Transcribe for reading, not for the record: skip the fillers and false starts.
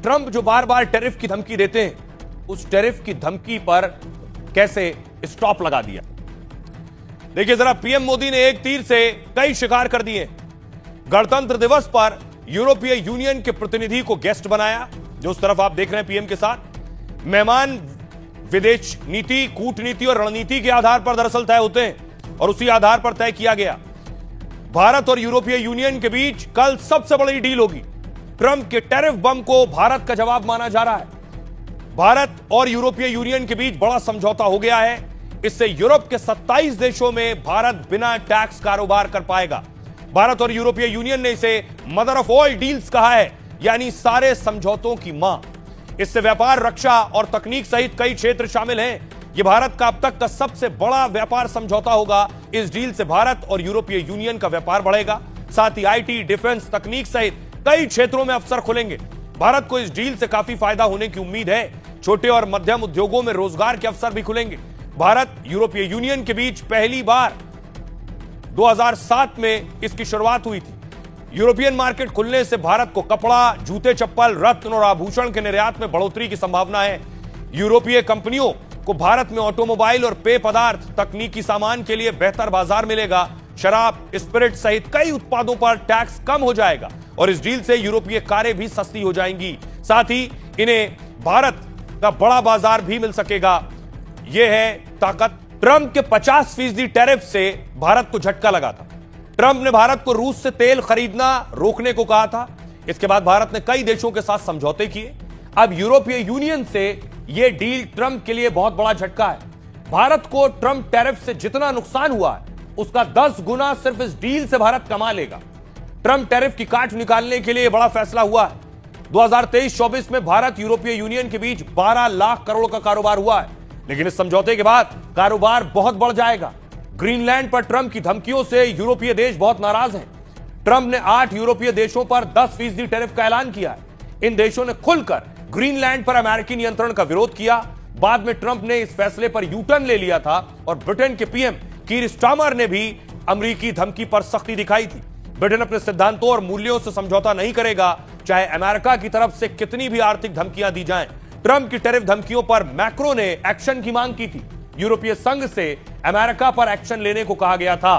Trump जो बार बार tariff की धमकी देते हैं, उस टैरिफ की धमकी पर कैसे स्टॉप लगा दिया। देखिए जरा, पीएम मोदी ने एक तीर से कई शिकार कर दिए। गणतंत्र दिवस पर यूरोपीय यूनियन के प्रतिनिधि को गेस्ट बनाया, जो उस तरफ आप देख रहे हैं पीएम के साथ। मेहमान विदेश नीति, कूटनीति और रणनीति के आधार पर दरअसल तय होते हैं और उसी आधार पर तय किया गया। भारत और यूरोपीय यूनियन के बीच कल सबसे बड़ी डील होगी। ट्रंप के टैरिफ बम को भारत का जवाब माना जा रहा है। भारत और यूरोपीय यूनियन के बीच बड़ा समझौता हो गया है। इससे यूरोप के 27 देशों में भारत बिना टैक्स कारोबार कर पाएगा। भारत और यूरोपीय यूनियन ने इसे मदर ऑफ ऑल डील्स कहा है, यानी सारे समझौतों की मां। इससे व्यापार, रक्षा और तकनीक सहित कई क्षेत्र शामिल हैं। यह भारत का अब तक का सबसे बड़ा व्यापार समझौता होगा। इस डील से भारत और यूरोपीय यूनियन का व्यापार बढ़ेगा, साथ ही आईटी, डिफेंस, तकनीक सहित कई क्षेत्रों में अवसर खुलेंगे। भारत को इस डील से काफी फायदा होने की उम्मीद है। छोटे और मध्यम उद्योगों में रोजगार के अवसर भी खुलेंगे। भारत यूरोपीय यूनियन के बीच पहली बार 2007 में इसकी शुरुआत हुई थी। यूरोपियन मार्केट खुलने से भारत को कपड़ा, जूते, चप्पल, रत्न और आभूषण के निर्यात में बढ़ोतरी की संभावना है। यूरोपीय कंपनियों को भारत में ऑटोमोबाइल और पेय पदार्थ, तकनीकी सामान के लिए बेहतर बाजार मिलेगा। शराब, स्पिरिट सहित कई उत्पादों पर टैक्स कम हो जाएगा और इस डील से यूरोपीय कारें भी सस्ती हो जाएंगी। साथ ही इन्हें भारत का बड़ा बाजार भी मिल सकेगा। यह है ताकत। ट्रंप के 50% टैरिफ से भारत को झटका लगा था। ट्रंप ने भारत को रूस से तेल खरीदना रोकने को कहा था। इसके बाद भारत ने कई देशों के साथ समझौते किए। अब यूरोपीय यूनियन से यह डील ट्रंप के लिए बहुत बड़ा झटका है। भारत को ट्रंप टैरिफ से जितना नुकसान हुआ है, उसका 10 गुना सिर्फ इस डील से भारत कमा लेगा। ट्रंप टैरिफ की काट निकालने के लिए बड़ा फैसला हुआ है। 2023-24 में भारत यूरोपीय यूनियन के बीच 12 लाख करोड़ का कारोबार हुआ है, लेकिन इस समझौते के बाद कारोबार बहुत बढ़ जाएगा। ग्रीनलैंड पर ट्रंप की धमकियों से यूरोपीय देश बहुत नाराज हैं। ट्रंप ने 8 यूरोपीय देशों पर 10% टैरिफ का ऐलान किया है। इन देशों ने खुलकर ग्रीनलैंड पर अमेरिकी नियंत्रण का विरोध किया। बाद में ट्रंप ने इस फैसले पर यू टर्न ले लिया था और ब्रिटेन के पीएम कीर स्टारमर ने भी अमेरिकी धमकी पर सख्ती दिखाई थी। ब्रिटेन अपने सिद्धांतों और मूल्यों से समझौता नहीं करेगा, चाहे अमेरिका की तरफ से कितनी भी आर्थिक धमकियां दी जाएं। ट्रंप की टैरिफ धमकियों पर मैक्रो ने एक्शन की मांग की थी। यूरोपीय संघ से अमेरिका पर एक्शन लेने को कहा गया था।